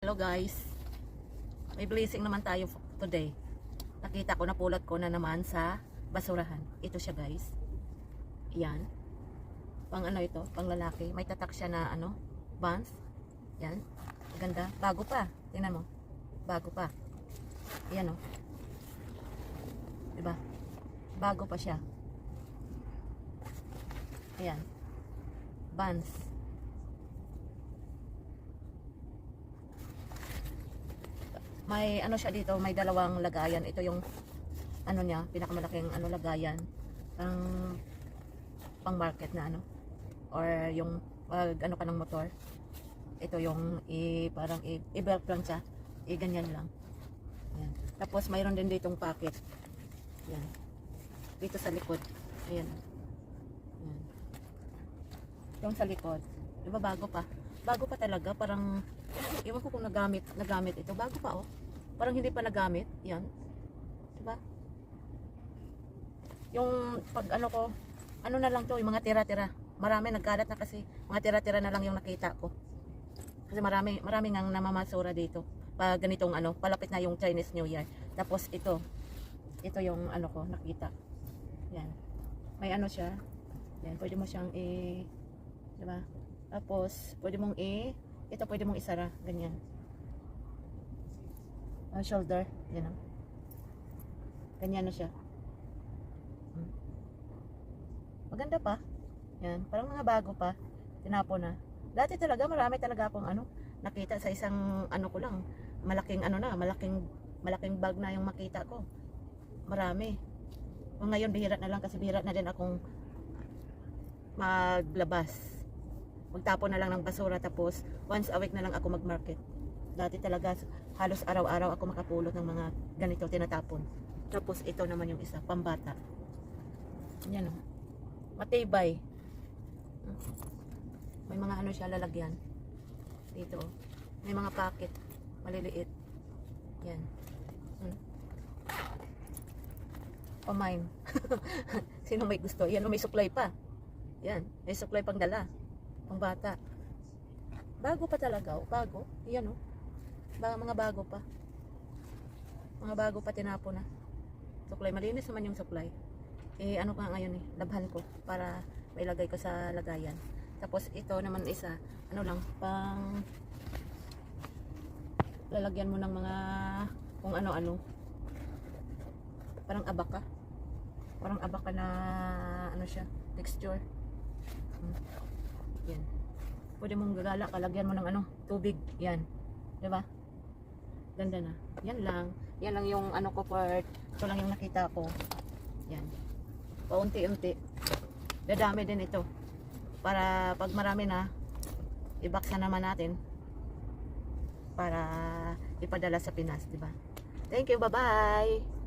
Hello guys, may blessing naman tayo today. Nakita ko, napulot ko na naman sa basurahan. Ito siya guys. Yan. Pang ano ito, pang lalaki. May tatak siya na ano, buns. Yan. Ganda. Bago pa. Tingnan mo. Bago pa. Yan o. Diba? Bago pa siya. Ayan. Buns. May ano siya dito, may dalawang lagayan. Ito yung ano niya, pinakamalaking ano lagayan. Pang market na ano. Or yung ano ka ng motor. Ito yung parang i-belt lang siya. Ganyan lang. Ayan. Tapos mayroon din ditong pocket. Ayan. Dito sa likod. Ayan. Ayan. Yung sa likod. Diba bago pa? Bago pa talaga, parang iwan ko kung nagamit ito. Bago pa oh. Parang hindi pa nagamit. Yan. Diba? Yung pag ano ko, ano na lang to, yung mga tira-tira. Marami nagkalat na kasi. Mga tira-tira na lang yung nakita ko. Kasi marami ngang namamasura dito. Pag ganitong ano, palapit na yung Chinese New Year. Tapos ito yung ano ko, nakita. Yan. May ano siya. Yan, pwede mo siyang diba? Tapos, pwede mong ito pwede mong isara, ganyan. Shoulder, yan o. Ganyan na siya. Maganda pa. Yan, parang mga bago pa. Tinapo na. Dati talaga, marami talaga akong ano, nakita sa isang ano ko lang. Malaking ano na, malaking bag na yung makita ko. Marami. Ngayon, bihira na lang kasi bihira na din akong maglabas. Magtapon na lang ng basura, tapos once a week na lang ako mag-market. Dati talaga halos araw-araw ako makapulot ng mga ganito tinatapon. Tapos ito naman yung isa, pambata. Yan o. Matibay. May mga ano siya lalagyan. Dito. May mga packet. Maliliit. Yan. Pamain. Sino may gusto? Yan o, may supply pa. Yan. May supply pang dala. Pang bata. Bago pa talaga. Bago. Yan o. Mga bago pa. Mga bago pa tinapo na. Supply. Malinis naman yung supply. Ano pa ngayon labhan ko. Para mailagay ko sa lagayan. Tapos ito naman isa. Ano lang. Pang lalagyan mo ng mga kung ano-ano. Parang abaka. Parang abaka na ano siya. Texture. Yan. Pwede mong gagala, kalagyan mo ng ano, tubig. Yan. 'Di ba? Ganda na. Yan lang. Yan lang yung ano ko part. Ito lang yung nakita ko. Yan. Paunti-unti. Dadami din ito. Para pag marami na, i-box na naman natin. Para ipadala sa Pinas, 'di ba? Thank you. Bye-bye.